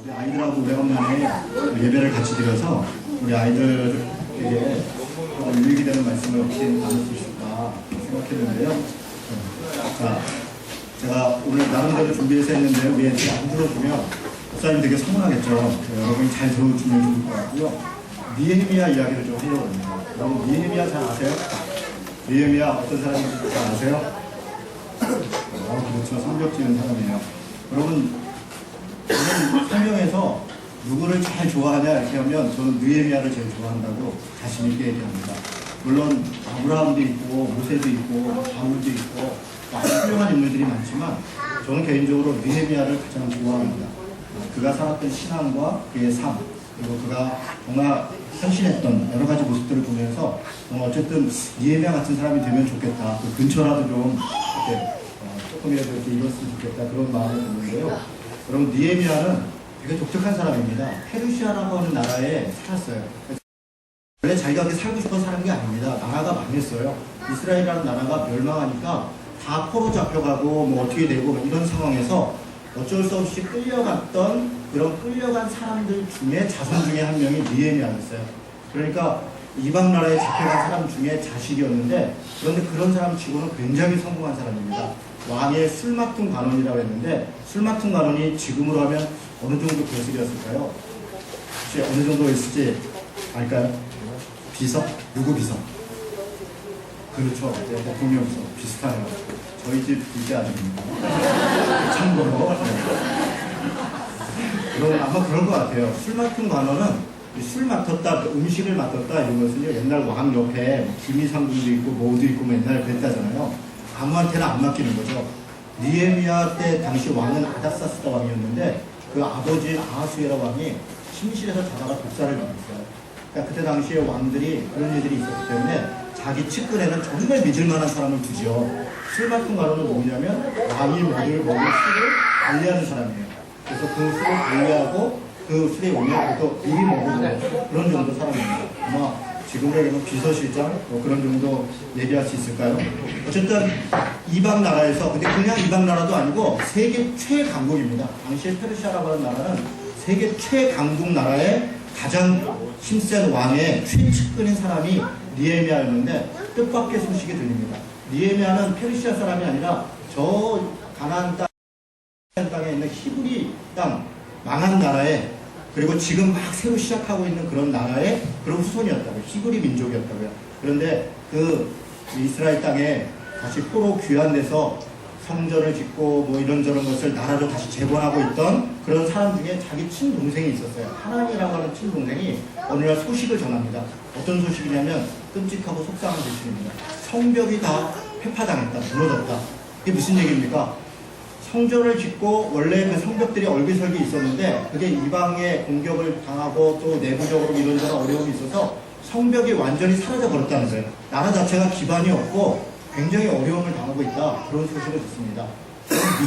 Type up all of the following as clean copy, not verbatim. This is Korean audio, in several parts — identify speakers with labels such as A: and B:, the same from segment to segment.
A: 우리 아이들하고 오래간만에 예배를 같이 드려서 우리 아이들에게 유익이 되는 말씀을 어떻게 나눌 수 있을까 생각했는데요. 자, 제가 오늘 나름대로 준비해서 했는데요. 위에 안 들어주면 목사님 되게 서운하겠죠. 여러분이 잘 들어주면 좋을 것 같고요. 느헤미야 이야기를 좀 하려고 합니다. 여러분 느헤미야 잘 아세요? 느헤미야 어떤 사람인지 잘 아세요? 그렇죠. 성벽 지는 사람이에요. 여러분 저는 설명에서 누구를 잘 좋아하냐 이렇게 하면 저는 느헤미야를 제일 좋아한다고 자신 있게 얘기합니다. 물론 아브라함도 있고 모세도 있고 다윗도 있고 아주 훌륭한 인물들이 많지만 저는 개인적으로 느헤미야를 가장 좋아합니다. 그가 살았던 신앙과 그의 삶 그리고 그가 정말 헌신했던 여러 가지 모습들을 보면서 어쨌든 느헤미야 같은 사람이 되면 좋겠다. 그 근처라도 좀 이렇게 조금이라도 이렇게 이뤘으면 좋겠다 그런 마음을 드는데요. 여러분 느헤미야는 되게 독특한 사람입니다. 페르시아라고 하는 나라에 살았어요. 원래 자기가 그렇게 살고 싶어 사는 게 아닙니다. 나라가 망했어요. 이스라엘이라는 나라가 멸망하니까 다 포로 잡혀가고 뭐 어떻게 되고 뭐 이런 상황에서 어쩔 수 없이 끌려갔던 그런 끌려간 사람들 중에 자손 중에 한 명이 느헤미야였어요. 그러니까 이방 나라에 잡혀간 사람 중에 자식이었는데 그런데 그런 사람 치고는 굉장히 성공한 사람입니다. 왕의 술 맡은 관원이라고 했는데 술 맡은 관원이 지금으로 하면 어느 정도 교수였을까요? 혹시 어느 정도 있을지 알까요? 비서? 누구 비서? 그렇죠. 대통령 비서. 비슷하네요. 저희 집 둘째 아들입니다. 참고로. 그럼 아마 그런 것 같아요. 술 맡은 관원은 술 맡았다, 음식을 맡았다 이런 것은요. 옛날 왕 옆에 기미상궁도 있고 뭐도 있고 뭐 옛날에 그랬다잖아요. 아무한테나 안 맡기는 거죠. 느헤미야 때 당시 왕은 아닥사스다 왕이었는데 그 아버지 아하수에라 왕이 침실에서 자다가 독사를 당했어요. 그러니까 그때 당시에 왕들이 그런 일들이 있었기 때문에 자기 측근에는 정말 믿을 만한 사람을 두죠. 술 맡은 관원은 뭐냐면 왕이 먹을 술을 관리하는 사람이에요. 그래서 그 술을 관리하고 그 술이 오면 또 미리 먹고 그런 정도 사람입니다. 아마 지금으로 얘기하면 비서실장 뭐 그런 정도 얘기할 수 있을까요? 어쨌든 이방 나라에서 근데 그냥 이방 나라도 아니고 세계 최강국입니다. 당시에 페르시아라고 하는 나라는 세계 최강국 나라의 가장 힘센 왕의 최측근인 사람이 느헤미야였는데 뜻밖의 소식이 들립니다. 느헤미야는 페르시아 사람이 아니라 저 가나안 땅에 있는 히브리 땅 망한 나라에 그리고 지금 막 새로 시작하고 있는 그런 나라의 그런 후손이었다고요. 히브리 민족이었다고요. 그런데 그 이스라엘 땅에 다시 포로 귀환돼서 성전을 짓고 뭐 이런저런 것을 나라로 다시 재건하고 있던 그런 사람 중에 자기 친동생이 있었어요. 하나님이라고 하는 친동생이 어느 날 소식을 전합니다. 어떤 소식이냐면 끔찍하고 속상한 소식입니다. 성벽이 다 회파당했다. 무너졌다. 이게 무슨 얘기입니까? 성전을 짓고 원래 그 성벽들이 얼기설기 있었는데 그게 이방의 공격을 당하고 또 내부적으로 이런저런 어려움이 있어서 성벽이 완전히 사라져 버렸다는 거예요. 나라 자체가 기반이 없고 굉장히 어려움을 당하고 있다. 그런 소식을 듣습니다.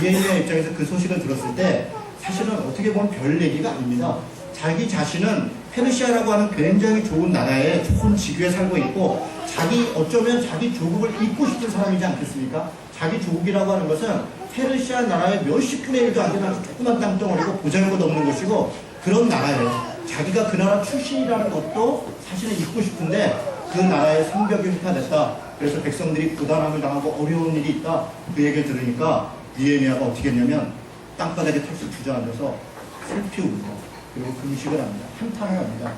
A: 느헤미야 입장에서 그 소식을 들었을 때 사실은 어떻게 보면 별 얘기가 아닙니다. 자기 자신은 페르시아라고 하는 굉장히 좋은 나라에 좋은 지구에 살고 있고 자기 어쩌면 자기 조국을 잇고 싶은 사람이지 않겠습니까? 자기 조국이라고 하는 것은 페르시아 나라의 몇십 분의 1도 안 되는 아주 조그만 땅덩어리고 보잘것 없는 것이고 그런 나라예요. 자기가 그 나라 출신이라는 것도 사실은 잊고 싶은데 그 나라의 성벽이 훼파됐다. 그래서 백성들이 고단함을 당하고 어려운 일이 있다. 그 얘기를 들으니까 느헤미야가 어떻게 했냐면 땅바닥에 털썩 주저앉아서 슬피 울고 그리고 금식을 합니다. 한탄을 합니다.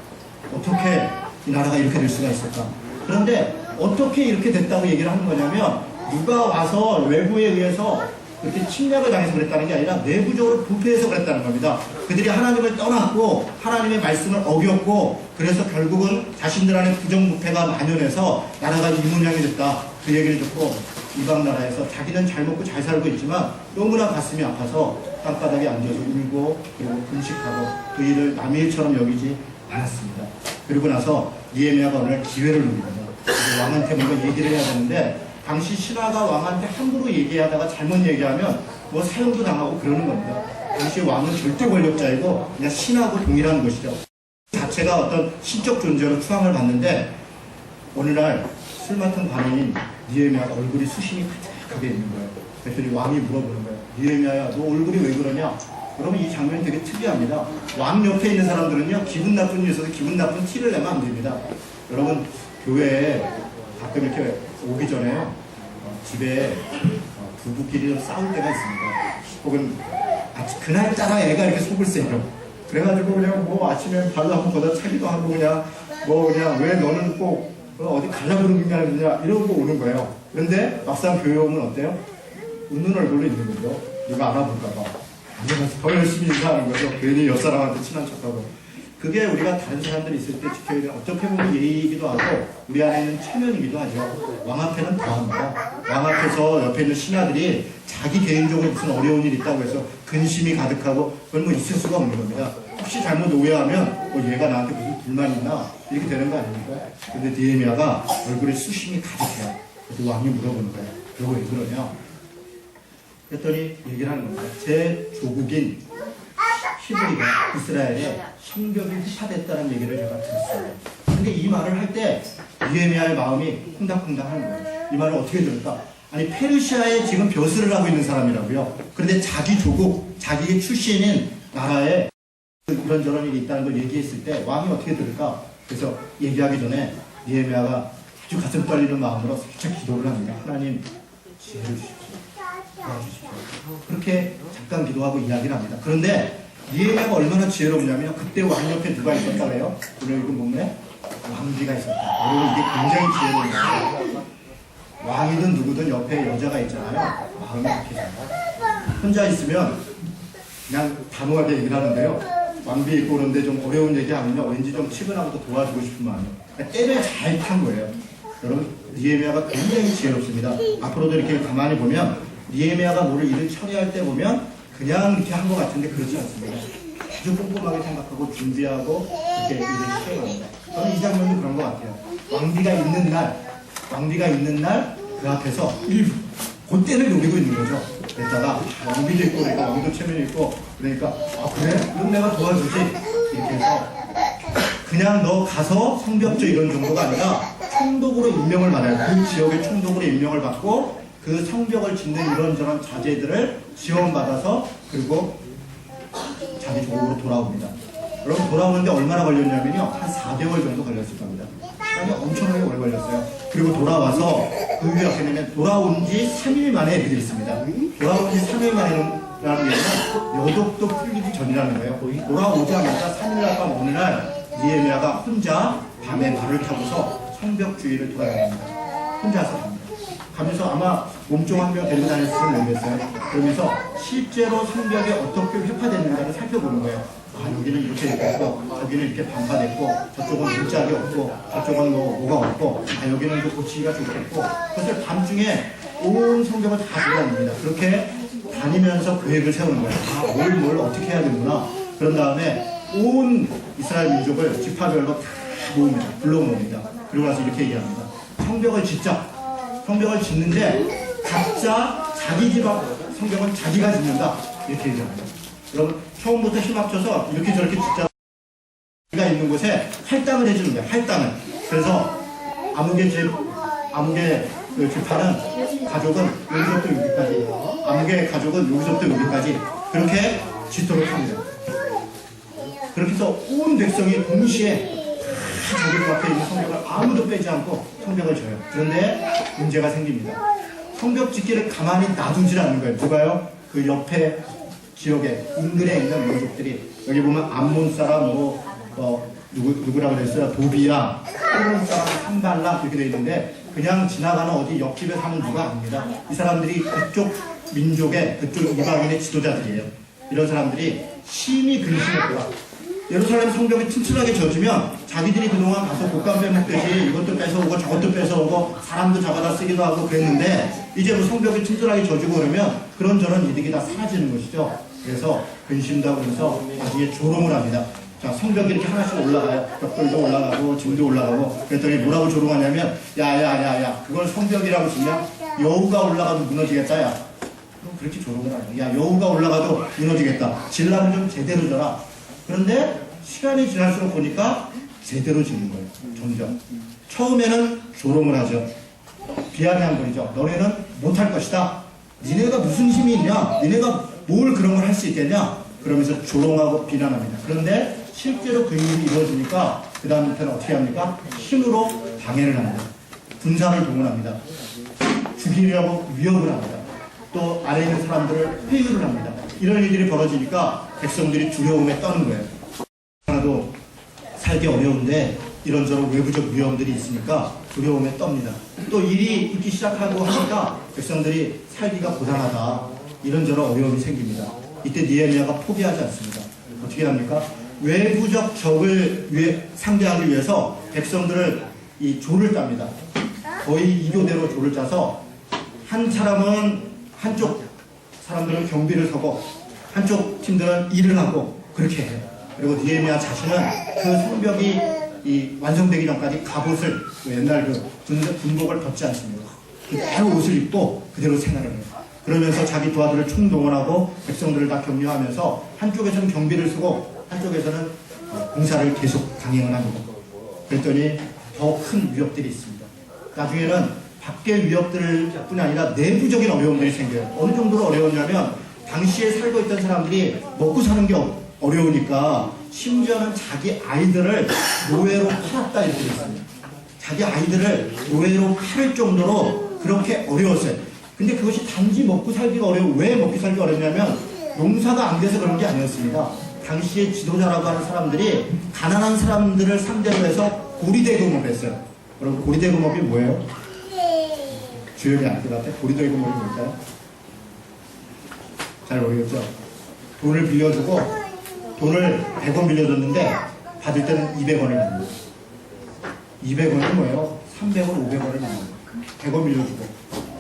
A: 어떻게 이 나라가 이렇게 될 수가 있을까? 그런데 어떻게 이렇게 됐다고 얘기를 하는 거냐면 누가 와서 외부에 의해서 그렇게 침략을 당해서 그랬다는 게 아니라 내부적으로 부패해서 그랬다는 겁니다. 그들이 하나님을 떠났고 하나님의 말씀을 어겼고 그래서 결국은 자신들 안에 부정부패가 만연해서 나라가 이 모양이 됐다. 그 얘기를 듣고 이방 나라에서 자기는 잘 먹고 잘 살고 있지만 너무나 가슴이 아파서 땅바닥에 앉아서 울고 그리고 금식하고 그 일을 남의 일처럼 여기지 않았습니다. 그리고 나서 느헤미야가 오늘 기회를 누립니다. 왕한테 뭔가 얘기를 해야 되는데 당시 신하가 왕한테 함부로 얘기하다가 잘못 얘기하면 뭐 사형도 당하고 그러는 겁니다. 당시 왕은 절대 권력자이고 그냥 신하고 동일한 것이죠. 자체가 어떤 신적 존재로 추앙을 받는데 어느 날 술 맡은 관원인 느헤미야가 얼굴이 수심이 가득하게 있는 거예요. 그랬더니 왕이 물어보는 거예요. 느헤미야야, 너 얼굴이 왜 그러냐? 여러분 이 장면이 되게 특이합니다. 왕 옆에 있는 사람들은요 기분 나쁜 일이 있어서 기분 나쁜 티를 내면 안 됩니다. 여러분 교회에 가끔 이렇게 오기 전에요 집에 부부끼리 좀 싸울 때가 있습니다. 혹은 그날따라 애가 이렇게 속을 세요. 그래가지고 그냥 뭐 아침에 발로 한번 걷어차기도 하고 그냥 왜 너는 꼭 어디 가려고 그러느냐 이러고 오는 거예요. 그런데 막상 교회 오면 어때요? 웃는 얼굴로 있는 거죠. 누가 알아볼까봐. 더 열심히 인사하는 거죠. 괜히 옆사람한테 친한 척하고. 그게 우리가 다른 사람들이 있을 때 지켜야 되는 어떻게 보면 예의이기도 하고 우리 안에 있는 체면이기도 하죠. 왕 앞에는 더합니다. 왕 앞에서 옆에 있는 신하들이 자기 개인적으로 무슨 어려운 일이 있다고 해서 근심이 가득하고 그건 뭐 있을 수가 없는 겁니다. 혹시 잘못 오해하면 얘가 나한테 무슨 불만이 있나 이렇게 되는 거 아닙니까? 근데 느헤미야가 얼굴에 수심이 가득해요. 그래서 왕이 물어보는 거예요. 그러고 왜 그러냐? 그랬더니 얘기를 하는 겁니다. 제 조국인 히브리가 이스라엘에 성벽이 휘파됐다는 얘기를 제가 들었어요. 근데 이 말을 할 때 느헤미야의 마음이 콩닥콩닥 하는 거예요. 이 말을 어떻게 들을까? 아니 페르시아에 지금 벼슬을 하고 있는 사람이라고요. 그런데 자기 조국, 자기 출신인 나라에 이런저런 일이 있다는 걸 얘기했을 때 왕이 어떻게 들을까? 그래서 얘기하기 전에 느헤미야가 아주 가슴 떨리는 마음으로 살짝 기도를 합니다. 하나님 지혜를 주십시오. 도와주십시오. 그렇게 잠깐 기도하고 이야기를 합니다. 그런데 느헤미야가 얼마나 지혜롭냐면 그때 왕 옆에 누가 있었다 그래요? 오늘 읽은 본문에 왕비가 있었다. 여러분 이게 굉장히 지혜로운 거예요. 왕이든 누구든 옆에 여자가 있잖아요. 마음이 약해져요. 혼자 있으면 그냥 단호하게 얘기를 하는데요. 왕비 있고 그런데 좀 어려운 얘기 하면요. 왠지 좀 치근하고 도와주고 싶은 마음이에요. 그러니까 때를 잘 탄 거예요. 여러분 느헤미야가 굉장히 지혜롭습니다. 앞으로도 이렇게 가만히 보면 느헤미야가 뭐를 일을 처리할 때 보면 그냥 이렇게 한 것 같은데 그렇지 않습니다. 아주 꼼꼼하게 생각하고 준비하고 이렇게 일을 시켜갑니다. 저는 이 장면도 그런 것 같아요. 왕비가 있는 날 그 앞에서 그때를 노리고 있는 거죠. 그랬다가 왕비도 있고 그러니까 왕도 체면이 있고 그러니까 그래? 그럼 내가 도와주지 이렇게 해서 그냥 너 가서 성벽조 이런 정도가 아니라 총독으로 임명을 받아요. 그 지역의 총독으로 임명을 받고 그 성벽을 짓는 이런저런 자재들을 지원받아서 그리고 자기 조국으로 돌아옵니다. 여러분 돌아오는데 얼마나 걸렸냐면요. 한 4개월 정도 걸렸을 겁니다. 시간이 엄청나게 오래 걸렸어요. 그리고 돌아와서 그 위에 어떻게 되면 돌아온 지 3일 만에 애들이 있습니다. 돌아온 지 3일 만에라는 얘기는 여독도 풀리기 전이라는 거예요. 돌아오자마자 3일날 밤 어느 날 느헤미야가 혼자 밤에 말을 타고서 성벽 주위를 돌아다닙니다. 혼자서 갑니다. 가면서 아마 몸종 한 명 데리고 다녔을지 모르겠어요. 그러면서 실제로 성벽이 어떻게 회파됐는가를 살펴보는 거예요. 여기는 이렇게 됐고, 저기는 이렇게 반파됐고, 저쪽은 물짝이 없고, 저쪽은 뭐가 없고, 여기는 또 고치기가 좋겠고, 그래서 밤중에 온 성벽을 다 돌아다닙니다. 그렇게 다니면서 계획을 세우는 거예요. 뭘 어떻게 해야 되는구나. 그런 다음에 온 이스라엘 민족을 지파별로 다 모읍니다. 불러모읍니다. 그리고 나서 이렇게 얘기합니다. 성벽을 짓자. 성벽을 짓는데 각자 자기 집 앞 성벽은 자기가 짓는다. 이렇게 얘기합니다. 여러분 처음부터 힘 합쳐서 이렇게 저렇게 짓자. 자기가 있는 곳에 할당을 해주는 거예요. 할당을. 그래서 아무개 그 지파는 가족은 여기서부터 여기까지, 아무개 가족은 여기서부터 여기까지 그렇게 짓도록 합니다. 그렇게 해서 온 백성이 동시에 자기 앞에 있는 성벽을 아무도 빼지 않고 성벽을 져요. 그런데 문제가 생깁니다. 성벽 짓기를 가만히 놔두질 않는 거예요. 누가요? 그 옆에 지역에 인근에 있는 민족들이 여기 보면 암몬 사람 누구라고 그랬어요? 도비야, 호론 사람 산발라 이렇게 돼 있는데 그냥 지나가는 어디 옆집에 사는 누가 아닙니다. 이 사람들이 그쪽 민족의 그쪽 이방인의 지도자들이에요. 이런 사람들이 심히 근심했고요. 예루살렘 성벽이 튼튼하게 져지면 자기들이 그동안 가서 곶감 빼먹듯이 이것도 뺏어오고 저것도 뺏어오고 사람도 잡아다 쓰기도 하고 그랬는데 이제 뭐 성벽이 튼튼하게 져지고 그러면 그런저런 이득이 다 사라지는 것이죠. 그래서 근심도 하고 그래서 나중에 조롱을 합니다. 자, 성벽이 이렇게 하나씩 올라가요. 벽돌도 올라가고 짐도 올라가고 그랬더니 뭐라고 조롱하냐면 야야야야 그걸 성벽이라고 치면 여우가 올라가도 무너지겠다 야. 그럼 그렇게 조롱을 하죠. 야 여우가 올라가도 무너지겠다. 질라면 좀 제대로 져라. 그런데 시간이 지날수록 보니까 제대로 짓는 거예요. 점점. 처음에는 조롱을 하죠. 비아냥 거리죠. 너네는 못할 것이다. 니네가 무슨 힘이 있냐? 니네가 뭘 그런 걸 할 수 있겠냐? 그러면서 조롱하고 비난합니다. 그런데 실제로 그 일이 이루어지니까 그 다음부터는 어떻게 합니까? 힘으로 방해를 합니다. 군사를 동원합니다. 죽이려고 위협을 합니다. 또 아래에 있는 사람들을 회유를 합니다. 이런 일들이 벌어지니까 백성들이 두려움에 떠는 거예요. 하나도 살기 어려운데 이런저런 외부적 위험들이 있으니까 두려움에 떱니다. 또 일이 있기 시작하고 하니까 백성들이 살기가 고단하다. 이런저런 어려움이 생깁니다. 이때 느헤미야가 포기하지 않습니다. 어떻게 합니까? 외부적 적을 상대하기 위해서 백성들을 이 조를 짭니다. 거의 이교대로 조를 짜서 한 사람은 한쪽 사람들은 경비를 서고 한쪽 팀들은 일을 하고 그렇게 해요. 그리고 느헤미야 자신은 그 성벽이 완성되기 전까지 갑옷을 옛날 그 군복을 벗지 않습니다. 그대로 옷을 입고 그대로 생활을 해요. 그러면서 자기 부하들을 총동원하고 백성들을 다 격려하면서 한쪽에서는 경비를 쓰고 한쪽에서는 공사를 계속 강행을 합니다. 그랬더니 더 큰 위협들이 있습니다. 나중에는 밖의 위협들뿐 아니라 내부적인 어려움들이 생겨요. 어느 정도로 어려웠냐면 당시에 살고 있던 사람들이 먹고 사는 게 어려우니까 심지어는 자기 아이들을 노예로 팔았다 이렇게 됐습니다. 자기 아이들을 노예로 팔을 정도로 그렇게 어려웠어요. 근데 그것이 단지 먹고 살기가 어려워. 왜 먹고 살기가 어렵냐면 농사가 안 돼서 그런 게 아니었습니다. 당시에 지도자라고 하는 사람들이 가난한 사람들을 상대로 해서 고리대금업을 했어요. 그럼 고리대금업이 뭐예요? 주역이 안 들어갔대? 고리대금업이 뭘까요? 잘 모르겠죠? 돈을 빌려주고 돈을 100원 빌려줬는데 받을 때는 200원을 납니다. 200원이 뭐예요? 300원, 500원을 납니다. 100원 빌려주고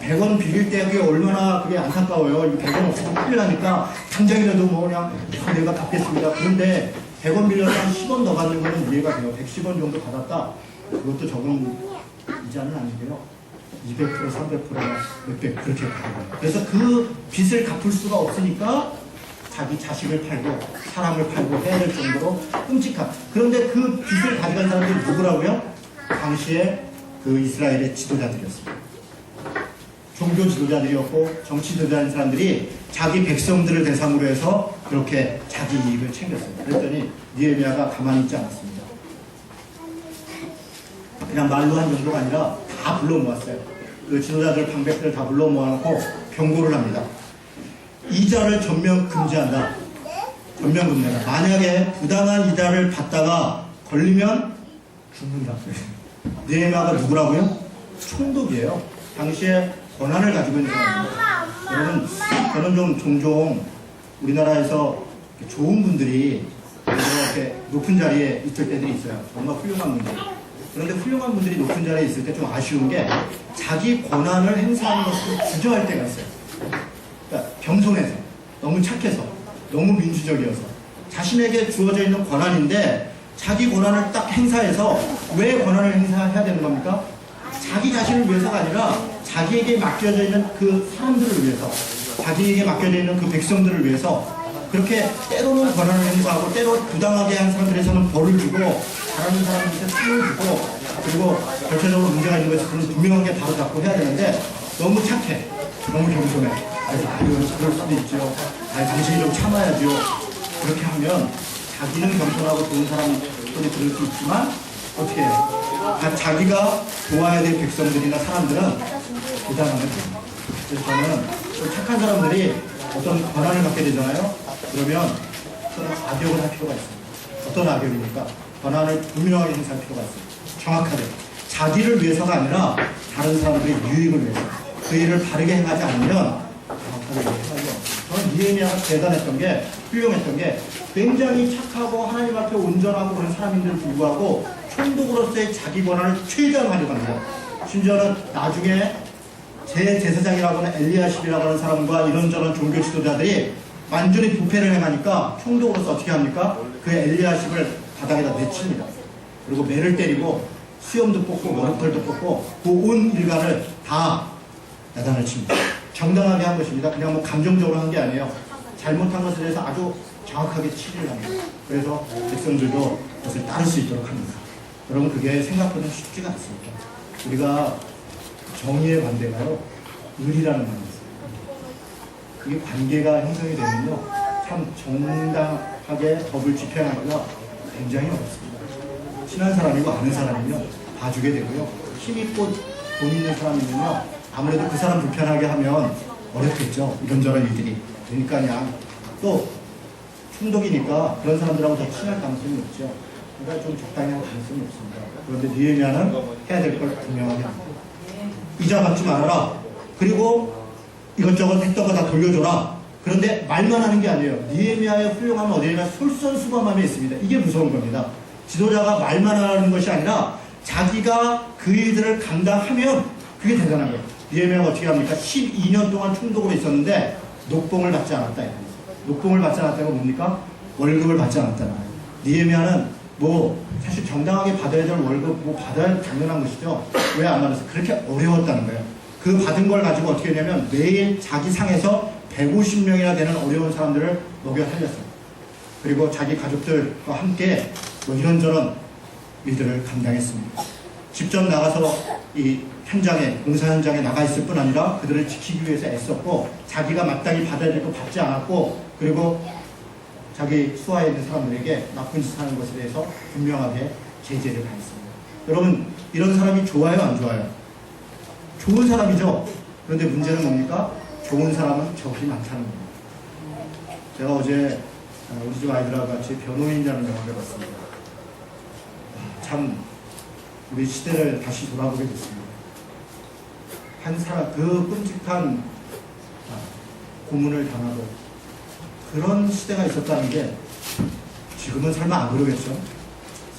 A: 100원 빌릴 때 그게 얼마나 그게 안타까워요. 100원 없으면 큰일 나니까 당장이라도 뭐 그냥 내가 갚겠습니다. 그런데 100원 빌려서 한 10원 더 받는 거는 이해가 돼요. 110원 정도 받았다. 그것도 적은 이자는 아니고요. 200%, 300%나 몇백 그렇게 받아요. 그래서 그 빚을 갚을 수가 없으니까 자기 자식을 팔고 사람을 팔고 해야 될 정도로 끔찍한. 그런데 그 빚을 가져간 사람들이 누구라고요? 당시에 그 이스라엘의 지도자들이었습니다. 종교 지도자들이었고 정치 지도자인 사람들이 자기 백성들을 대상으로 해서 그렇게 자기 이익을 챙겼어요. 그랬더니 느헤미야가 가만히 있지 않았습니다. 그냥 말로 한 정도가 아니라 다 불러 모았어요. 그 지도자들 방백들을 다 불러 모아놓고 경고를 합니다. 이자를 전면 금지한다. 전면 금지한다. 만약에 부당한 이자를 받다가 걸리면 죽는다. 느헤미야가 누구라고요? 총독이에요. 당시에 권한을 가지고 있는 사람입니다. 여러분, 저는 좀 종종 우리나라에서 좋은 분들이 이렇게 높은 자리에 있을 때들이 있어요. 정말 훌륭한 분들. 그런데 훌륭한 분들이 높은 자리에 있을 때 좀 아쉬운 게 자기 권한을 행사하는 것을 주저할 때가 있어요. 그러니까 겸손해서, 너무 착해서, 너무 민주적이어서 자신에게 주어져 있는 권한인데 자기 권한을 딱 행사해서 왜 권한을 행사해야 되는 겁니까? 자기 자신을 위해서가 아니라 자기에게 맡겨져 있는 그 사람들을 위해서, 자기에게 맡겨져 있는 그 백성들을 위해서 그렇게 때로는 권한을 행사하고 때로 부당하게 한 사람들에서는 벌을 주고 잘하는 사람들한테 상을 주고 그리고 결정적으로 문제가 있는 것이 그런 분명하게 바로잡고 해야 되는데 너무 착해, 너무 겸손해. 그래서 그럴 수도 있죠. 당신이 좀 참아야죠. 그렇게 하면 자기는 겸손하고 좋은 사람들이 그럴 수 있지만 어떻게 해요? 자기가 도와야 될 백성들이나 사람들은 부담하면 됩니다. 그래서 저는 좀 착한 사람들이 어떤 권한을 갖게 되잖아요. 그러면 저는 악역을 할 필요가 있습니다. 어떤 악역입니까? 권한을 분명하게 행사할 필요가 있습니다. 정확하게. 자기를 위해서가 아니라 다른 사람들의 유익을 위해서. 그 일을 바르게 행하지 않으면 정확하게 행하죠. 저는 느헤미야가 대단했던 게, 훌륭했던 게 굉장히 착하고 하나님 앞에 온전하고 그런 사람인데도 불구하고 총독으로서의 자기 권한을 최대화하려고 합니다. 심지어는 나중에 제사장이라고 하는 엘리야십이라고 하는 사람과 이런저런 종교 지도자들이 완전히 부패를 행하니까 총독으로서 어떻게 합니까? 그 엘리야십을 바닥에다 내칩니다. 그리고 매를 때리고 수염도 뽑고 머리털도 뽑고 그 온 일가를 다 야단을 칩니다. 정당하게 한 것입니다. 그냥 뭐 감정적으로 한 게 아니에요. 잘못한 것에 대해서 아주 정확하게 치료를 합니다. 그래서 백성들도 그것을 따를 수 있도록 합니다. 여러분, 그게 생각보다 쉽지가 않습니다. 우리가 정의의 반대가요, 의리라는 말이 있어요. 그게 관계가 형성이 되면요, 참 정당하게 법을 집행하기가 굉장히 어렵습니다. 친한 사람이고 아는 사람이면 봐주게 되고요. 힘있고 돈 있는 사람이면요, 아무래도 그 사람 불편하게 하면 어렵겠죠. 이런저런 일들이. 그러니까 그냥 또 충독이니까 그런 사람들하고 더 친할 가능성이 없죠. 그러니까 좀 적당히 할 가능성이 없습니다. 그런데 느헤미야는 해야 될 걸 분명하게 합니다. 이자 받지 말아라. 그리고 이것저것 했던 거 다 돌려줘라. 그런데 말만 하는 게 아니에요. 느헤미야의 훌륭함은 어디에나 솔선수범함에 있습니다. 이게 무서운 겁니다. 지도자가 말만 하는 것이 아니라 자기가 그 일들을 감당하면 그게 대단한 거예요. 느헤미야가 어떻게 합니까? 12년 동안 충독으로 있었는데 녹봉을 받지 않았다. 녹봉을 받지 않았다가 뭡니까? 월급을 받지 않았다는 거예요. 느헤미야는 뭐 사실 정당하게 받아야 될 월급 뭐 받아야 당연한 것이죠. 왜 안 받았어요? 그렇게 어려웠다는 거예요. 그 받은 걸 가지고 어떻게 했냐면 매일 자기 상에서 150명이나 되는 어려운 사람들을 먹여 살렸어요. 그리고 자기 가족들과 함께 뭐 이런저런 일들을 감당했습니다. 직접 나가서 이 현장에, 공사 현장에 나가 있을 뿐 아니라 그들을 지키기 위해서 애썼고, 자기가 마땅히 받아야 될 거 받지 않았고, 그리고 자기 수하에 있는 사람들에게 나쁜 짓 하는 것에 대해서 분명하게 제재를 가했습니다. 여러분, 이런 사람이 좋아요, 안 좋아요? 좋은 사람이죠. 그런데 문제는 뭡니까? 좋은 사람은 적이 많다는 겁니다. 제가 어제 우리 집 아이들하고 같이 변호인이라는 영화를 봤습니다. 참 우리 시대를 다시 돌아보게 됐습니다. 한 사람, 그 끔찍한 고문을 당하고 그런 시대가 있었다는 게 지금은 설마 안 그러겠죠?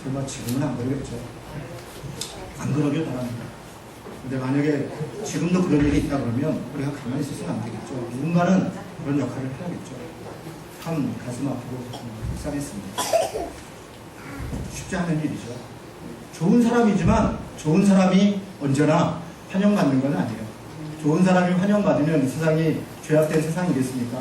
A: 설마 지금은 안 그러겠죠? 안 그러길 바랍니다. 근데 만약에 지금도 그런 일이 있다 그러면 우리가 가만히 있어서는 안 되겠죠. 누군가는 그런 역할을 해야겠죠. 참 가슴 아프고 속상했습니다. 쉽지 않은 일이죠. 좋은 사람이지만 좋은 사람이 언제나 환영받는 건 아니에요. 좋은 사람이 환영받으면 이 세상이 죄악된 세상이겠습니까?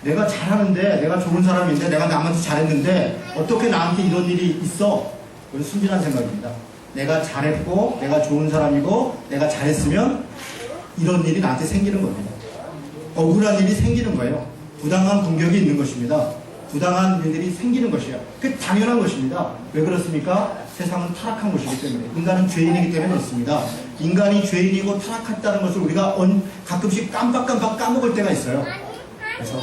A: 내가 잘하는데, 내가 좋은 사람인데, 내가 남한테 잘했는데 어떻게 나한테 이런 일이 있어? 그건 순진한 생각입니다. 내가 잘했고, 내가 좋은 사람이고, 내가 잘했으면 이런 일이 나한테 생기는 겁니다. 억울한 일이 생기는 거예요. 부당한 공격이 있는 것입니다. 부당한 일들이 생기는 것이에요. 그게 당연한 것입니다. 왜 그렇습니까? 세상은 타락한 것이기 때문에. 인간은 죄인이기 때문에 그렇습니다. 인간이 죄인이고 타락했다는 것을 우리가 가끔씩 깜빡깜빡 까먹을 때가 있어요. 그래서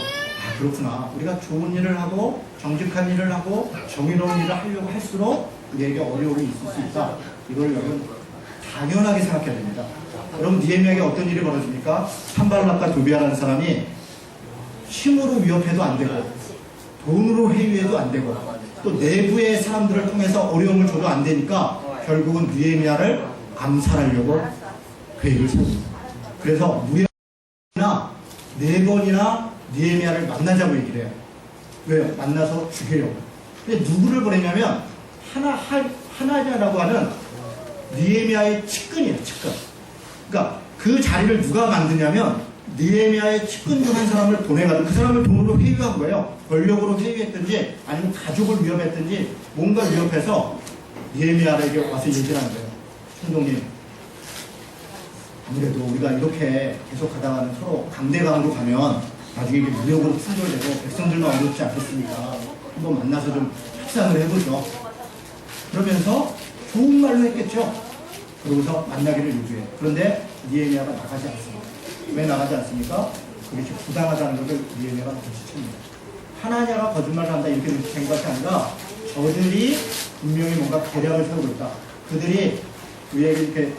A: 그렇구나. 우리가 좋은 일을 하고 정직한 일을 하고 정의로운 일을 하려고 할수록 우리에게 어려움이 있을 수 있다. 이걸 여러분 당연하게 생각해야 됩니다. 여러분, 느헤미야에게 어떤 일이 벌어집니까? 산발락과 도비아라는 사람이 힘으로 위협해도 안 되고 돈으로 회유해도 안 되고 또 내부의 사람들을 통해서 어려움을 줘도 안 되니까 결국은 느헤미야를 암살하려고 계획을 세웁니다. 그래서 무리나 4번이나 느헤미야를 만나자고 얘기를 해요. 왜요? 만나서 죽이려고. 근데 누구를 보내냐면 하나냐라고 하는 느헤미야의 측근이에요. 측근. 그러니까 그 자리를 누가 만드냐면 느헤미야의 측근 중 한 사람을 보내가지고 그 사람을 돈으로 회유한 거예요. 권력으로 회유했든지 아니면 가족을 위협했든지 뭔가 위협해서 느헤미야에게 와서 얘기를 하는 거예요. 총독님, 아무래도 우리가 이렇게 계속 가다가는 서로 강대강으로 가면 나중에 이게 무력으로 충돌되고 백성들만 어렵지 않겠습니까? 한번 만나서 좀 협상을 해보죠. 그러면서 좋은 말로 했겠죠. 그러고서 만나기를 요구해요. 그런데 느헤미야가 나가지 않습니다. 왜 나가지 않습니까? 그게 부당하다는 것을 느헤미야가 눈치챕니다. 하나냐가 거짓말을 한다 이렇게 된 것이 아니라 저들이 분명히 뭔가 계략을 세우고 있다. 그들이 우리에게 이렇게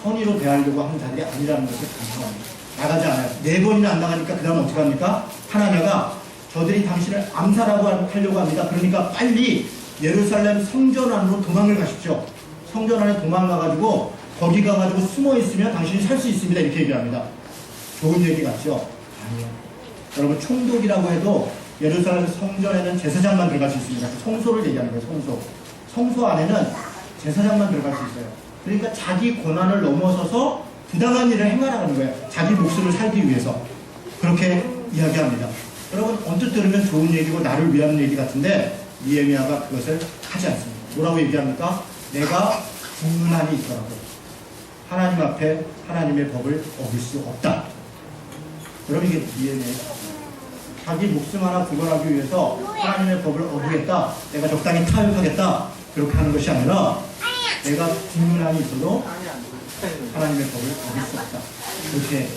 A: 선의로 대하려고 하는 자들이 아니라는 것을 감사합니다. 나가지 않아요. 4번이나 안 나가니까 그 다음 어떻게 합니까? 하나냐가 저들이 당신을 암살하고 하려고 합니다. 그러니까 빨리 예루살렘 성전 안으로 도망을 가십시오. 성전 안에 도망가가지고 거기 가가지고 숨어 있으면 당신이 살 수 있습니다. 이렇게 얘기합니다. 좋은 얘기 같죠? 아니요. 여러분, 총독이라고 해도 예루살렘 성전에는 제사장만 들어갈 수 있습니다. 성소를 얘기하는 거예요. 성소. 성소 안에는 제사장만 들어갈 수 있어요. 그러니까 자기 권한을 넘어서서 부당한 일을 행하라는 거예요. 자기 목숨을 살기 위해서. 그렇게 이야기합니다. 여러분, 언뜻 들으면 좋은 얘기고 나를 위한 얘기 같은데 느헤미야가 그것을 하지 않습니다. 뭐라고 얘기합니까? 내가 죽는 한이 있더라도 하나님 앞에 하나님의 법을 어길 수 없다. 여러분, 이게 느헤미야의 자기 목숨 하나 구원하기 위해서 하나님의 법을 어기겠다, 내가 적당히 타협하겠다, 그렇게 하는 것이 아니라 내가 국민함이 있어도 하나님의 법을 어길 수 없다, 그렇게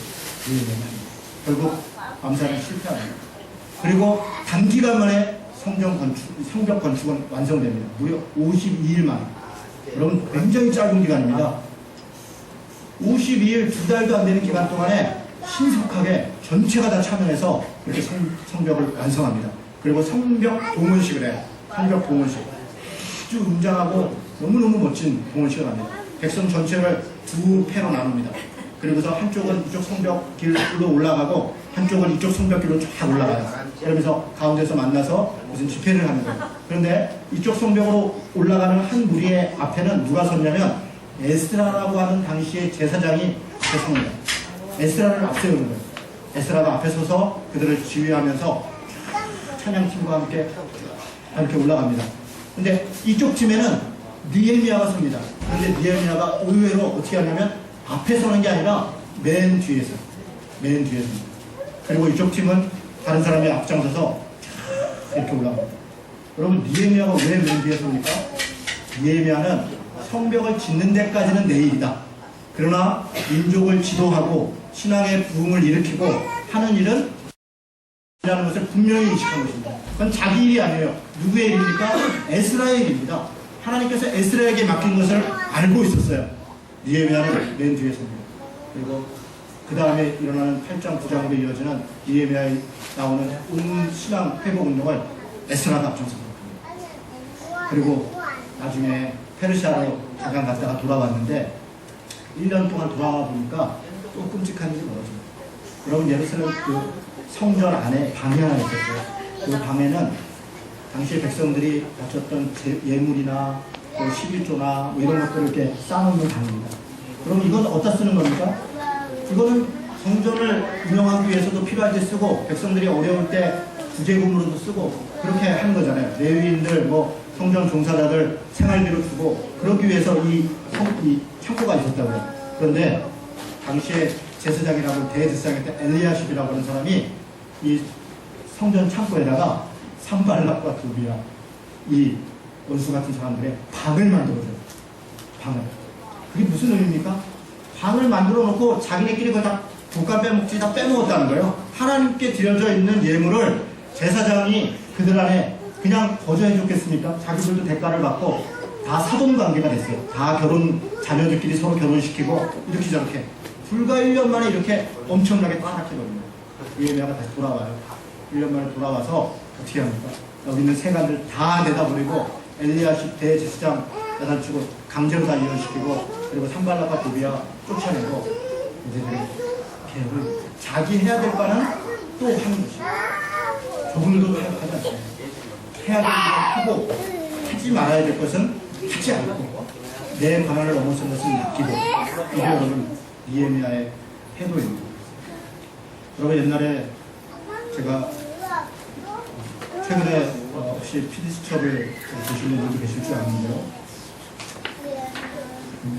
A: 얘기합니다. 결국 암살은 실패합니다. 그리고 단기간 만에 성벽 건축은 완성됩니다. 무려 52일 만. 여러분, 굉장히 짧은 기간입니다. 52일, 2달도 안 되는 기간 동안에 신속하게 전체가 다 참여해서 이렇게 성벽을 완성합니다. 그리고 성벽 동원식을 해요. 성벽 동원식. 아주 웅장하고 너무너무 멋진 동원식을 합니다. 백성 전체를 두 패로 나눕니다. 그리고서 한쪽은 이쪽 성벽 길로 올라가고 한쪽은 이쪽 성벽 길로 쫙 올라가요. 그러면서 가운데서 만나서 무슨 집회를 하는 거예요. 그런데 이쪽 성벽으로 올라가는 한 무리의 앞에는 누가 섰냐면 에스라라고 하는 당시의 제사장이 앞에 섭니다. 에스라를 앞세우는 거예요. 에스라가 앞에 서서 그들을 지휘하면서 찬양팀과 함께 이렇게 올라갑니다. 근데 이쪽 팀에는 느헤미야가 섭니다. 그런데 느헤미야가 의외로 어떻게 하냐면 앞에 서는 게 아니라 맨 뒤에서. 그리고 이쪽 팀은 다른 사람이 앞장서서 이렇게 올라갑니다. 여러분, 느헤미야가 왜 맨 뒤에 섭니까? 느헤미야는 성벽을 짓는 데까지는 내일이다. 그러나 민족을 지도하고 신앙의 부흥을 일으키고 하는 일은 이라는 것을 분명히 인식한 것입니다. 그건 자기 일이 아니에요. 누구의 일입니까? 에스라의 일입니다. 하나님께서 에스라에게 맡긴 것을 알고 있었어요. 느헤미야는 맨 뒤에 섭니다. 그리고 그 다음에 일어나는 8장 9장으로 이어지는 느헤미야에 나오는 신앙 회복 운동을 에스라가 앞장서 합니다. 그리고 나중에 페르시아로 잠깐 갔다가 돌아왔는데 1년 동안 돌아와 보니까 또 끔찍한 일이 벌어집니다. 여러분, 예루살렘 그 성전 안에 방이 하나 있었어요. 그 방에는 당시에 백성들이 바쳤던 예물이나 뭐 11조나 뭐 이런 것들을 이렇게 쌓아놓는 방입니다. 그럼 이건 어디다 쓰는 겁니까? 이거는 성전을 운영하기 위해서도 필요할 때 쓰고 백성들이 어려울 때 구제금으로도 쓰고 그렇게 하는 거잖아요. 레위인들, 뭐 성전 종사자들 생활비로 주고 그러기 위해서 이 창고가 있었다고요. 그런데 당시에 제사장이라고 대제사장이었던 엘리야십이라고 하는 사람이 이 성전 창고에다가 산발락과 도비야, 이 원수 같은 사람들의 방을 만들어줘요. 방을. 그게 무슨 의미입니까? 방을 만들어 놓고 자기네끼리 그걸 다 독감 빼먹지 다 빼먹었다는 거예요. 하나님께 드려져 있는 예물을 제사장이 그들 안에 그냥 거저해 줬겠습니까? 자기들도 대가를 받고 다 사돈 관계가 됐어요. 다 자녀들끼리 서로 결혼시키고 이렇게 저렇게. 불과 1년 만에 이렇게 엄청나게 타락해버립니다. 느헤미야가 다시 돌아와요. 1년 만에 돌아와서 어떻게 합니까? 여기 있는 세간들 다 내다버리고 엘리야십 대제사장 야단치고 강제로 다 이혼시키고 그리고 산발락과 도비야 쫓아내고 이제 개를 자기 해야 될 바는 또 하는 것이에요. 조금도 타협하지 않습니다. 해야 될 것은 하고 하지 말아야 될 것은 하지 않고 내 권한을 넘어선 것은 맡기고 이게 여러분 느헤미야의 태도입니다. 여러분, 옛날에 제가 최근에 혹시 PD수첩을 보시는 분도 계실 줄 아는데요.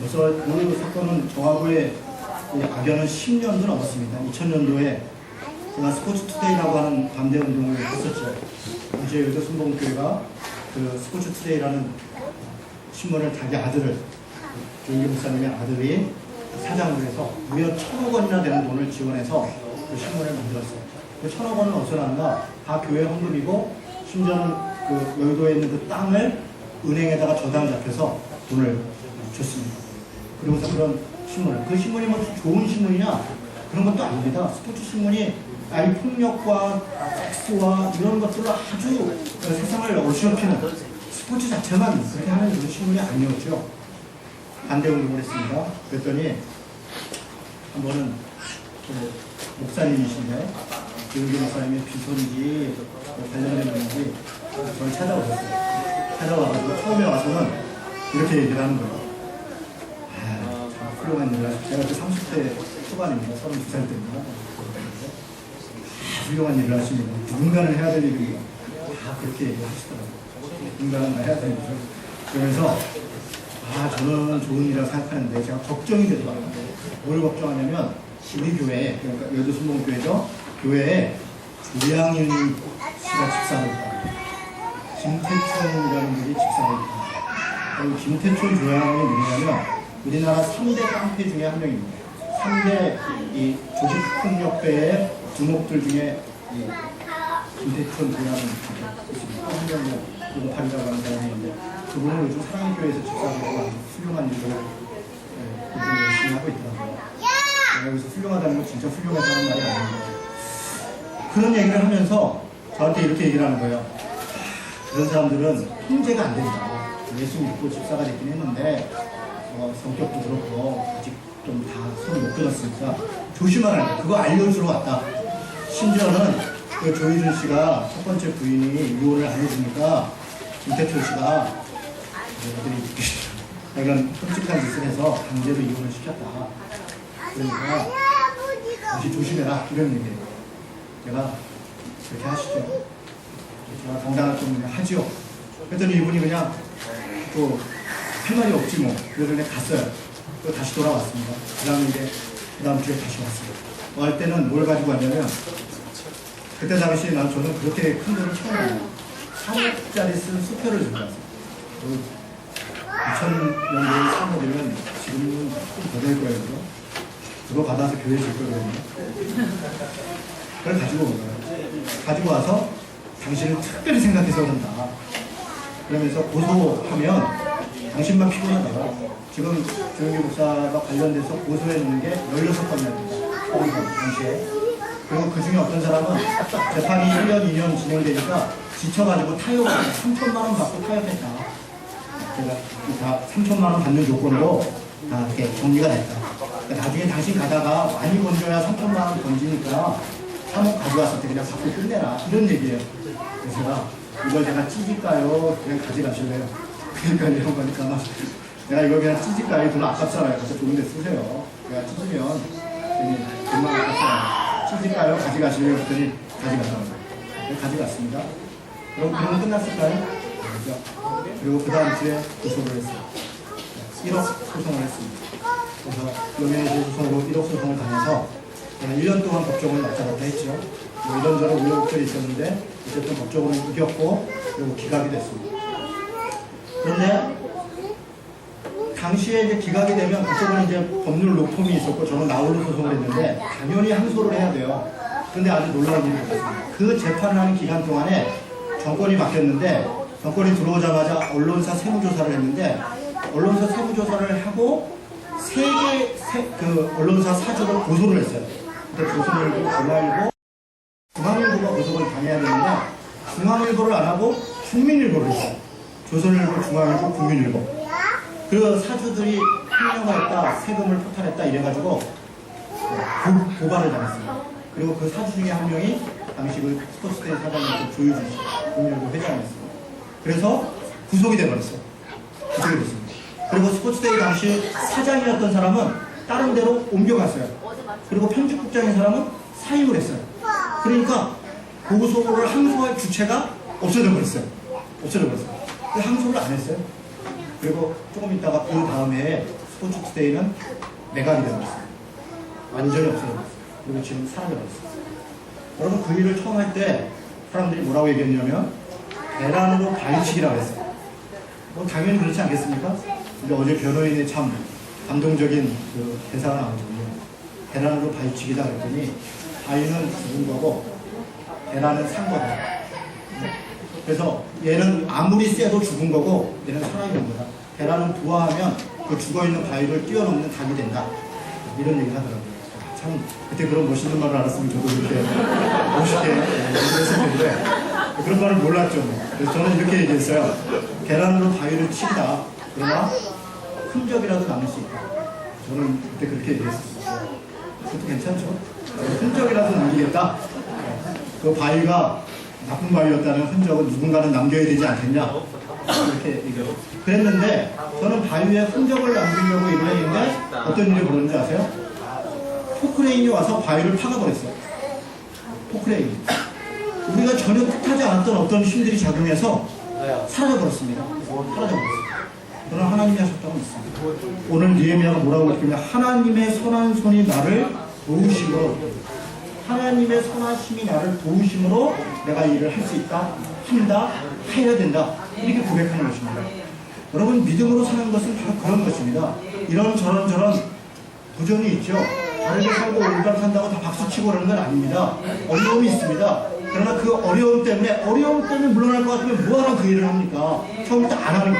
A: 벌써 그 사건은 저하고의 악연은 10년도 넘었습니다. 2000년도에 제가 스포츠투데이라고 하는 반대운동을 했었죠. 당시에 여의도 순복음교회가 그 스포츠투데이라는 신문을 자기 아들을, 조인규 목사님의 아들이 사장으로 해서 무려 1,000억 원이나 되는 돈을 지원해서 그 신문을 만들었어요. 그 1,000억 원은 어디서 나왔나? 다 교회 헌금이고, 심지어는 그 여의도에 있는 그 땅을 은행에다가 저당 잡혀서 돈을 줬습니다. 그리고서 그런 신문을, 그 신문이 뭐 좋은 신문이냐? 그런 것도 아닙니다. 스포츠 신문이 아이 폭력과 섹스와 이런 것들로 아주 세상을 어지럽히는 스포츠 자체만 그렇게 하는 그런 신문이 아니었죠. 반대운동을 했습니다. 그랬더니 한 번은 그 목사님이신데 조인규 목사님의 비서인지 관련된 분인지 저를 찾아오셨어요. 찾아와가지고 처음에 와서는 이렇게 얘기를 하는 거예요. 아, 참 훌륭한 일을 하셨어요. 제가 그때 30대 초반입니다. 32살 때입니다. 훌륭한 일을 하십니다. 누군가는 해야 될 일입니다. 다 그렇게 얘기를 하시더라고요. 누군가는 해야 될 일이죠. 그러면서 저는 좋은 일이라고 생각하는데 제가 걱정이 되더라고요. 뭘 걱정하냐면 우리 교회, 그러니까 여의도 순복음교회죠. 교회에 조양인 씨가 집사를 했다. 김태춘이라는 분이 집사를 했다. 김태춘 조양인이 누구냐면 우리나라 3대 깡패 중에 한 명입니다. 3대 이 조직폭력배의 두목들 중에 이 김태춘 조양인 있습니다. 한 명은 오팔이라고 하는 사람이 있는데 그분은 요즘 사랑교회에서 집사하고 아주 훌륭한 일을 그분이 열심히 하고 있더라고요. 여기서 훌륭하다는 건 진짜 훌륭하다는 말이 아닌데 그런 얘기를 하면서 저한테 이렇게 얘기를 하는 거예요. 그런 사람들은 통제가 안 된다. 예수 믿고 집사가 됐긴 했는데 성격도 그렇고 아직 좀 다 손 못 끊었으니까 조심하라. 그거 알려주러 왔다. 심지어는 그 조희준 씨가 첫 번째 부인이 이혼을 안 해주니까 김태철 씨가 애들이 이런 끔찍한 짓을 해서 강제로 이혼을 시켰다. 그러니까 다시 조심해라 이런 얘기예요. 제가 그렇게 하시죠. 제가 당당할 좀 하지요. 그랬더니 이분이 그냥 또 할 말이 없지 뭐. 그래서 그냥 갔어요. 또 다시 돌아왔습니다. 그 다음에 이제 그 다음 주에 다시 왔어요. 할 때는 뭘 가지고 왔냐면 그때 당시에 저는 그렇게 큰 돈을 처음 해요. 3억짜리 쓴 수표를 들고 왔어요. 2000년도에 3억이면 지금은 좀 더 될 거예요. 그거 받아서 교회 줄 거거든요. 그걸 가지고 온 거예요. 가지고 와서 당신을 특별히 생각해서 온다. 그러면서 고소하면 당신만 피곤하다. 지금 조영기 목사가 관련돼서 고소해 놓는 게 16건이었습니다. 당시에. 그리고 그 중에 어떤 사람은 재판이 1년, 2년 진행되니까 지쳐가지고 타협을 3천만 원 받고 타협했다. 제가 다 3천만 원 받는 조건으로 다 이렇게 정리가 됐다. 그러니까 나중에 당신 가다가 많이 건져야 3천만 원 건지니까 3억 가져왔을 때 그냥 받고 끝내라. 이런 얘기예요. 그래서 제가 이걸 제가 찢을까요? 그냥 가져가실래요? 그러니까 이런 거니까 내가 이거 그냥 찢을까요? 돈 아깝잖아요. 가서 좋은 데 쓰세요. 내가 찢으면 돈만 아깝잖아요. 찢을까요? 가져가실래요? 그랬더니 가져갔다고. 가져갔습니다. 그럼 끝났을까요? 그리고 그 다음 주에 고소를 했어요. 1억 소송을 했습니다. 그래서 연예인 소송으로 1억 소송을 당해서 1년 동안 법정을 왔다 갔다 했죠. 이런저런 우여곡절이 있었는데 어쨌든 법적으로 이겼고 그리고 기각이 됐습니다. 그런데 당시에 이제 기각이 되면 그쪽은 이제 법률 로펌이 있었고 저는 나홀로 소송을 했는데 당연히 항소를 해야 돼요. 그런데 아주 놀라운 일이 있었습니다. 그 재판을 하는 기간 동안에 정권이 바뀌었는데 정권이 들어오자마자 언론사 세무조사를 했는데 언론사 세무조사를 하고 그 언론사 사주를 고소를 했어요. 근데 조선일보, 중앙일보가 고소를 당해야 되는데 중앙일보를 안 하고 국민일보를 했어요. 조선일보, 중앙일보, 국민일보. 그 사주들이 횡령했다, 세금을 토탈했다 이래가지고 고발을 당했습니다. 그리고 그 사주 중에 한 명이 당시 그 스포츠데이 사장이었던 조유준 씨, 국민일보 회장이었습니다. 그래서 구속이 돼버렸어요. 구속이 됐습니다. 그리고 스포츠데이 당시 사장이었던 사람은 다른 데로 옮겨갔어요. 그리고 편집국장인 사람은 사임을 했어요. 그러니까 고소를 항소할 주체가 없어져 버렸어요. 항소를 안 했어요. 그리고 조금 있다가 그 다음에 스포츠투데이는 매각이 되어버렸어요. 완전히 없어져버렸어요. 그리고 지금 사라져버렸어요. 여러분 그 일을 처음 할 때 사람들이 뭐라고 얘기했냐면 계란으로 발치기라고 했어요. 뭐 당연히 그렇지 않겠습니까? 근데 어제 변호인의 참 감동적인 그 대사가 나오거든요. 계란으로 발치기다 그랬더니 바위는 죽은 거고 계란은 산 거다. 그래서 얘는 아무리 쎄도 죽은 거고 얘는 살아있는 거다. 계란은 부화하면 그 죽어있는 바위를 뛰어넘는 닭이 된다. 이런 얘기를 하더라고요. 참 그때 그런 멋있는 말을 알았으면 저도 그렇게 멋있게 얘기했을 텐데 그런 말을 몰랐죠. 그래서 저는 이렇게 얘기했어요. 계란으로 바위를 치다. 그러나 흔적이라도 남을 수 있다. 저는 그때 그렇게 얘기했습니다. 그것도 괜찮죠? 흔적이라도 남기겠다. 그 바위가 나쁜 바위였다는 흔적은 누군가는 남겨야 되지 않겠냐 이렇게 얘기하고 그랬는데 저는 바위에 흔적을 남기려고 일을 했는데 어떤 일이 벌어졌는지 아세요? 포크레인이 와서 바위를 파가버렸어요. 포크레인. 우리가 전혀 뜻하지 않았던 어떤 힘들이 작용해서 사라져버렸습니다. 저는 하나님이 하셨다고 믿습니다. 오늘 니에미야가 뭐라고 했냐면 하나님의 선한 손이 나를 도우시고 하나님의 선하심이 나를 도우심으로 내가 일을 할 수 있다, 한다, 해야 된다, 이렇게 고백하는 것입니다. 여러분, 믿음으로 사는 것은 바로 그런 것입니다. 이런 저런 부정이 있죠. 다르게 살고 올바로 산다고 다 박수치고 그러는 건 아닙니다. 어려움이 있습니다. 그러나 그 어려움 때문에 물러날 것 같으면 뭐하러 그 일을 합니까? 처음부터 안 하는,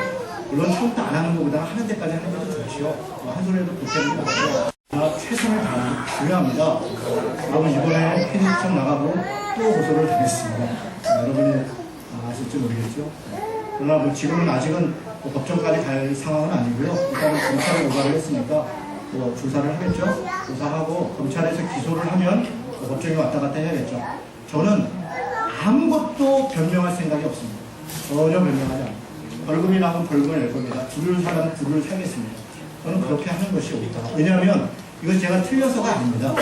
A: 물론 처음부터 안 하는 것보다 하는 데까지 하는 것도 좋지요. 한 소리라도 보태는 게 맞아요. 최선을 다하는 게 중요합니다. 여러분, 이번에 해수청 나가고 또 고소를 당했습니다. 여러분이 아실지 모르겠죠. 그러나 뭐 지금은 아직은 뭐 법정까지 갈 상황은 아니고요. 일단은 검찰에 고발을 했으니까 뭐 조사를 하겠죠. 조사하고 검찰에서 기소를 하면 뭐 법정에 왔다 갔다 해야겠죠. 저는 아무것도 변명할 생각이 없습니다. 전혀 변명하지 않아요. 벌금이 나오면 벌금을 낼 겁니다. 불을 사면 불을 사겠습니다. 저는 그렇게 하는 것이 옳다. 왜냐하면 이건 제가 틀려서가 아닙니다.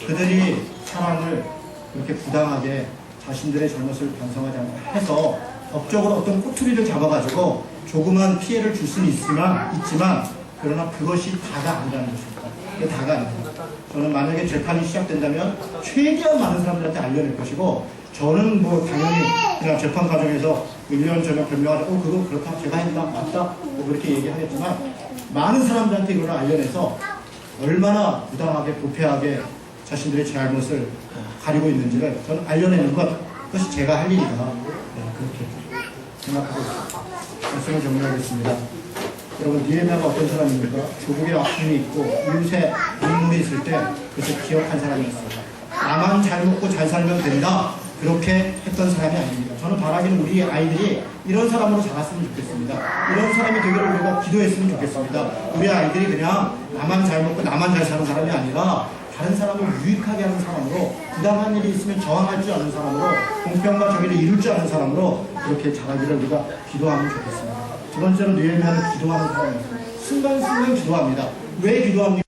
A: 그들이 사람을 그렇게 부당하게 자신들의 잘못을 반성하지 않고 해서 법적으로 어떤 꼬투리를 잡아가지고 조그만 피해를 줄 수는 있지만 그러나 그것이 다가 아니라는 것입니다. 그게 다가 아닙니다. 저는 만약에 재판이 시작된다면 최대한 많은 사람들한테 알려낼 것이고, 저는 뭐 당연히 그냥 재판 과정에서 1년 전에 변명하자, 그거 그렇다, 제가 했다, 맞다, 뭐 그렇게 얘기하겠지만, 많은 사람들한테 이걸 알려내서 얼마나 부당하게, 부패하게 자신들의 잘못을 가리고 있는지를 저는 알려내는 그것이 제가 할 일이다. 그렇게 생각하고 말씀을 정리하겠습니다. 여러분, 니에미아가 어떤 사람입니까? 조국의 아픔이 있고 이웃의 눈물이 있을 때 그것을 기억한 사람이었습니다. 나만 잘 먹고 잘 살면 된다, 그렇게 했던 사람이 아닙니다. 저는 바라기는 우리 아이들이 이런 사람으로 자랐으면 좋겠습니다. 이런 사람이 되기를 우리가 기도했으면 좋겠습니다. 우리 아이들이 그냥 나만 잘 먹고 나만 잘 사는 사람이 아니라 다른 사람을 유익하게 하는 사람으로, 부당한 일이 있으면 저항할 줄 아는 사람으로, 공평과 정의를 이룰 줄 아는 사람으로 그렇게 자라기를 우리가 기도하면 좋겠습니다. 두 번째로 느헤미야는 기도하는 사람이었습니다. 순간순간 기도합니다. 왜 기도합니까?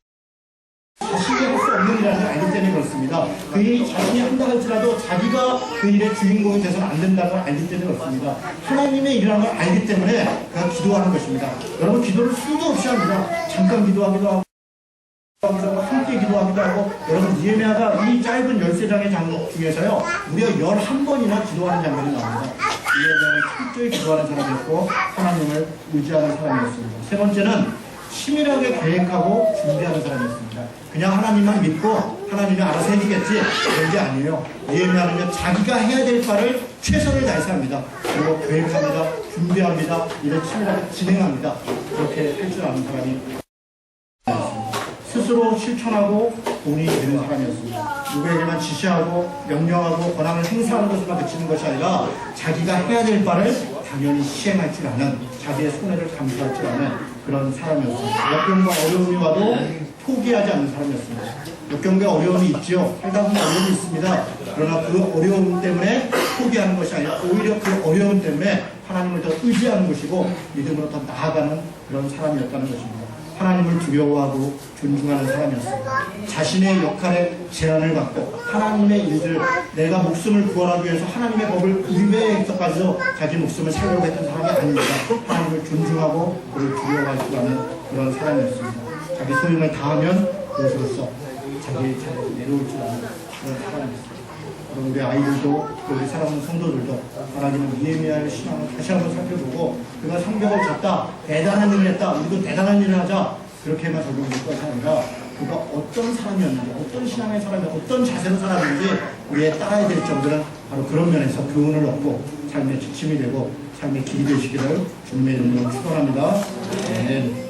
A: 자신이 할 수 없는 일이라는 걸 알기 때문에 그렇습니다. 그 일이 자신이 한다 할지라도 자기가 그 일의 주인공이 돼서는 안 된다는 걸 알기 때문에 그렇습니다. 하나님의 일이라는 걸 알기 때문에 그가 기도하는 것입니다. 여러분, 기도를 수도 없이 합니다. 잠깐 기도하기도 하고 함께 기도하기도 하고. 여러분, 느헤미야가 이 짧은 13장의 장면 중에서요 무려 11번이나 기도하는 장면이 나옵니다. 느헤미야는 철저히 기도하는 사람이었고 하나님을 의지하는 사람이었습니다. 세 번째는 치밀하게 계획하고 준비하는 사람이었습니다. 그냥 하나님만 믿고 하나님이 알아서 해주겠지, 그런 게 아니에요. 느헤미야는 자기가 해야 될 바를 최선을 다해서 합니다. 그리고 계획합니다. 준비합니다. 일을 치밀하게 진행합니다. 그렇게 할 줄 아는 사람이 스스로 실천하고 돈이 되는 사람이었습니다. 누구에게만 지시하고 명령하고 권한을 행사하는 것에만 그치는 것이 아니라 자기가 해야 될 바를 당연히 시행할 줄 아는, 자기의 손해를 감수할 줄 아는 그런 사람이었습니다. 역경과 어려움이 와도 포기하지 않는 사람이었습니다. 역경과 어려움이 있지요. 살다 보면 어려움이 있습니다. 그러나 그 어려움 때문에 포기하는 것이 아니라 오히려 그 어려움 때문에 하나님을 더 의지하는 것이고 믿음으로 더 나아가는 그런 사람이었다는 것입니다. 하나님을 두려워하고 존중하는 사람이었습니다. 자신의 역할에 제한을 받고 하나님의 일들, 내가 목숨을 구원하기 위해서 하나님의 법을 위배해서까지도 자기 목숨을 살려고 했던 사람이 아닙니다. 하나님을 존중하고 그를 두려워할 줄 아는 그런 사람이었습니다. 자기 소임을 다하면 그것으로서 자기의 자리를 내려올 줄 아는 그런 사람이었습니다. 우리 아이들도, 우리 사랑하는 성도들도 바라기는 느헤미야의 신앙을 다시 한번 살펴보고, 그가 성벽을 졌다, 대단한 일을 했다, 우리도 대단한 일을 하자, 그렇게만 적용될 것이 아니라 그가 어떤 사람이었는지, 어떤 신앙의 사람이, 어떤 자세로 살았는지 우리의 따라야 될 점들은 바로 그런 면에서 교훈을 얻고 삶의 지침이 되고 삶의 길이 되시기를 주님의 이름으로 축원합니다. 아멘.